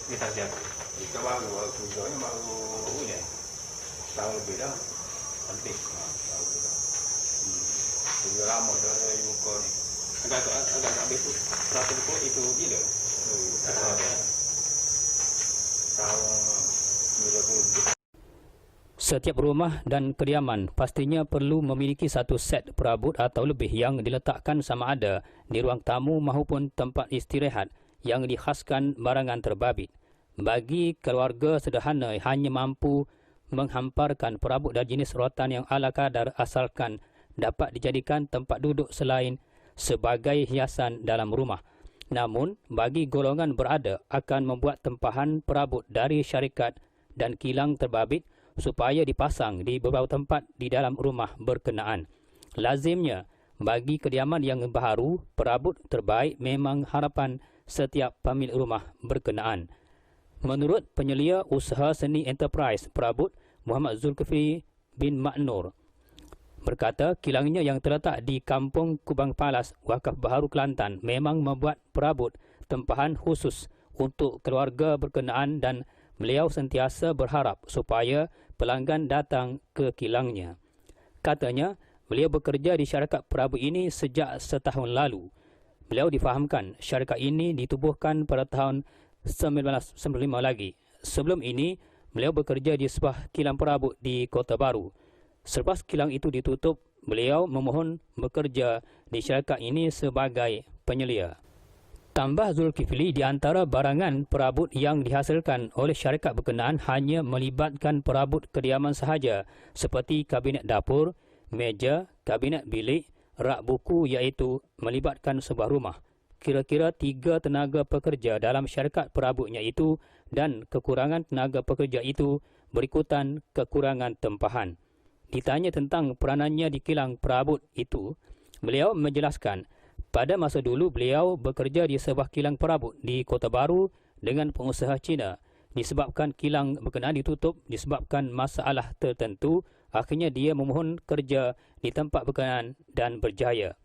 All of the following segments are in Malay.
Kita jadi kita baru tujuannya baru ini tahun lebih dah penting tahun lebih dah sudah lama dari buku ni agak habis tu satu buku itu gila tahun 90. Setiap rumah dan kediaman pastinya perlu memiliki satu set perabot atau lebih yang diletakkan sama ada di ruang tamu maupun tempat istirahat yang dikhaskan barangan terbabit. Bagi keluarga sederhana hanya mampu menghamparkan perabot dan jenis rotan yang ala kadar asalkan dapat dijadikan tempat duduk selain sebagai hiasan dalam rumah. Namun, bagi golongan berada akan membuat tempahan perabot dari syarikat dan kilang terbabit supaya dipasang di beberapa tempat di dalam rumah berkenaan. Lazimnya, bagi kediaman yang baharu, perabot terbaik memang harapan setiap pemilik rumah berkenaan. Menurut penyelia usaha seni enterprise perabot Muhammad Zulkifli bin Maknur berkata, kilangnya yang terletak di Kampung Kubang Palas, Wakaf Baharu Kelantan memang membuat perabot tempahan khusus untuk keluarga berkenaan dan beliau sentiasa berharap supaya pelanggan datang ke kilangnya. Katanya, beliau bekerja di syarikat perabot ini sejak setahun lalu. Beliau difahamkan syarikat ini ditubuhkan pada tahun 1995 lagi. Sebelum ini, beliau bekerja di sebuah kilang perabot di Kota Baru. Selepas kilang itu ditutup, beliau memohon bekerja di syarikat ini sebagai penyelia. Tambah Zulkifli, di antara barangan perabot yang dihasilkan oleh syarikat berkenaan hanya melibatkan perabot kediaman sahaja seperti kabinet dapur, meja, kabinet bilik, rak buku iaitu melibatkan sebuah rumah. Kira-kira 3 tenaga pekerja dalam syarikat perabotnya itu dan kekurangan tenaga pekerja itu berikutan kekurangan tempahan. Ditanya tentang peranannya di kilang perabot itu, beliau menjelaskan, pada masa dulu beliau bekerja di sebuah kilang perabot di Kota Baru dengan pengusaha Cina. Disebabkan kilang berkenaan ditutup disebabkan masalah tertentu, akhirnya dia memohon kerja di tempat berkenaan dan berjaya.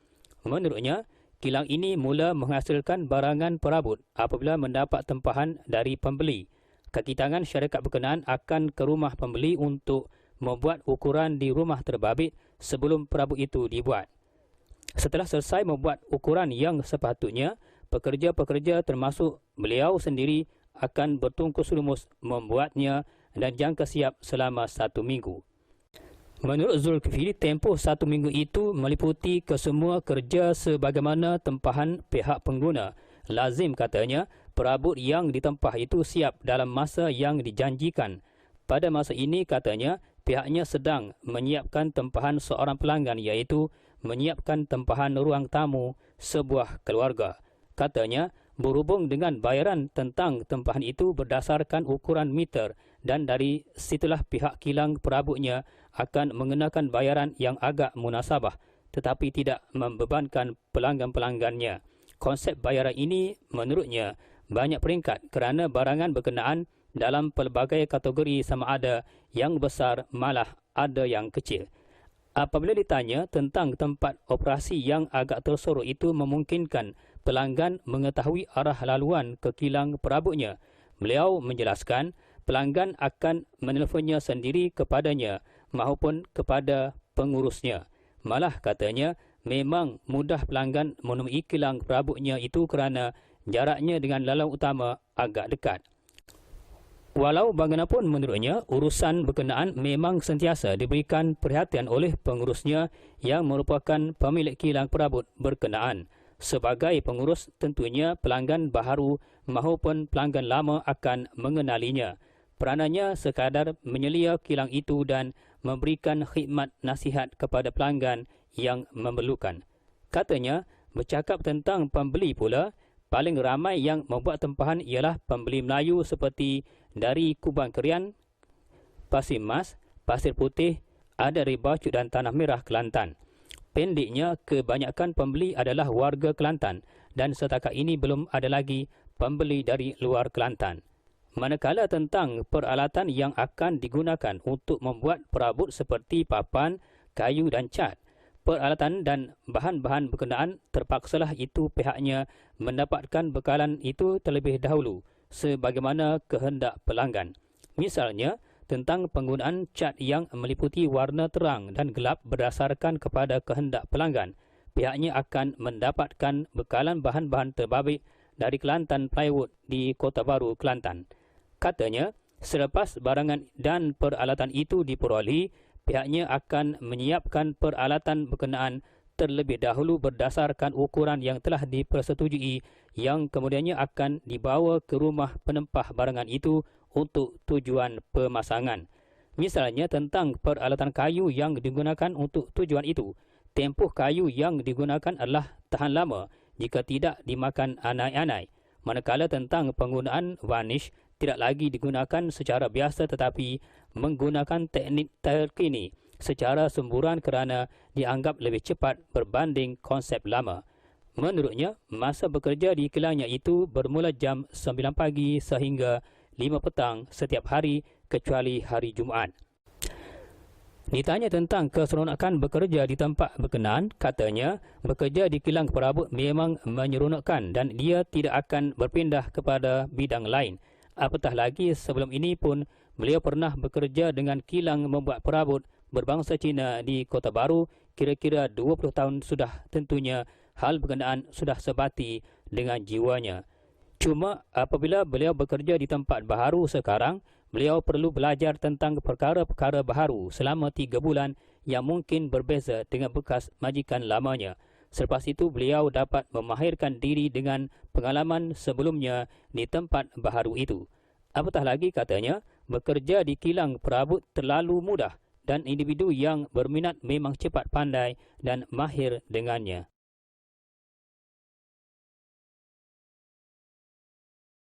Menurutnya, kilang ini mula menghasilkan barangan perabot apabila mendapat tempahan dari pembeli. Kaki tangan syarikat berkenaan akan ke rumah pembeli untuk membuat ukuran di rumah terbabit sebelum perabot itu dibuat. Setelah selesai membuat ukuran yang sepatutnya, pekerja-pekerja termasuk beliau sendiri akan bertungkus lumus membuatnya dan jangka siap selama 1 minggu. Menurut Zulkifli, tempoh 1 minggu itu meliputi kesemua kerja sebagaimana tempahan pihak pengguna. Lazim katanya, perabot yang ditempah itu siap dalam masa yang dijanjikan. Pada masa ini katanya, pihaknya sedang menyiapkan tempahan seorang pelanggan iaitu menyiapkan tempahan ruang tamu sebuah keluarga. Katanya, berhubung dengan bayaran tentang tempahan itu berdasarkan ukuran meter dan dari situlah pihak kilang perabotnya akan mengenakan bayaran yang agak munasabah tetapi tidak membebankan pelanggan-pelanggannya. Konsep bayaran ini menurutnya banyak peringkat kerana barangan berkenaan dalam pelbagai kategori sama ada yang besar malah ada yang kecil. Apabila ditanya tentang tempat operasi yang agak tersorok itu memungkinkan pelanggan mengetahui arah laluan ke kilang perabotnya, beliau menjelaskan pelanggan akan menelefonnya sendiri kepadanya maupun kepada pengurusnya. Malah katanya memang mudah pelanggan menemui kilang perabotnya itu kerana jaraknya dengan laluan utama agak dekat. Walau bagaimanapun menurutnya, urusan berkenaan memang sentiasa diberikan perhatian oleh pengurusnya yang merupakan pemilik kilang perabot berkenaan. Sebagai pengurus, tentunya pelanggan baharu maupun pelanggan lama akan mengenalinya. Peranannya sekadar menyelia kilang itu dan memberikan khidmat nasihat kepada pelanggan yang memerlukan. Katanya, bercakap tentang pembeli pula, paling ramai yang membuat tempahan ialah pembeli Melayu seperti dari Kubang Kerian, Pasir Mas, Pasir Putih, Ada Ribacut dan Tanah Merah Kelantan. Pendeknya, kebanyakan pembeli adalah warga Kelantan dan setakat ini belum ada lagi pembeli dari luar Kelantan. Manakala tentang peralatan yang akan digunakan untuk membuat perabot seperti papan, kayu dan cat, peralatan dan bahan-bahan berkenaan terpaksalah itu pihaknya mendapatkan bekalan itu terlebih dahulu sebagaimana kehendak pelanggan. Misalnya, tentang penggunaan cat yang meliputi warna terang dan gelap berdasarkan kepada kehendak pelanggan, pihaknya akan mendapatkan bekalan bahan-bahan terbabit dari Kelantan Plywood di Kota Baru, Kelantan. Katanya, selepas barangan dan peralatan itu diperolehi, pihaknya akan menyiapkan peralatan berkenaan terlebih dahulu berdasarkan ukuran yang telah dipersetujui yang kemudiannya akan dibawa ke rumah penempah barangan itu untuk tujuan pemasangan. Misalnya tentang peralatan kayu yang digunakan untuk tujuan itu, tempoh kayu yang digunakan adalah tahan lama jika tidak dimakan anai-anai. Manakala tentang penggunaan varnish tidak lagi digunakan secara biasa tetapi menggunakan teknik terkini secara semburan kerana dianggap lebih cepat berbanding konsep lama. Menurutnya, masa bekerja di kilangnya itu bermula jam 9 pagi sehingga 5 petang setiap hari kecuali hari Jumaat. Ditanya tentang keseronokan bekerja di tempat berkenaan, katanya bekerja di kilang perabot memang menyeronokkan dan dia tidak akan berpindah kepada bidang lain. Apatah lagi sebelum ini pun beliau pernah bekerja dengan kilang membuat perabot berbangsa Cina di Kota Baru kira-kira 20 tahun sudah. Tentunya hal berkenaan sudah sebati dengan jiwanya. Cuma apabila beliau bekerja di tempat baharu sekarang, beliau perlu belajar tentang perkara-perkara baharu selama 3 bulan yang mungkin berbeza dengan bekas majikan lamanya. Selepas itu beliau dapat memahirkan diri dengan pengalaman sebelumnya di tempat baharu itu. Apatah lagi katanya, bekerja di kilang perabot terlalu mudah dan individu yang berminat memang cepat pandai dan mahir dengannya.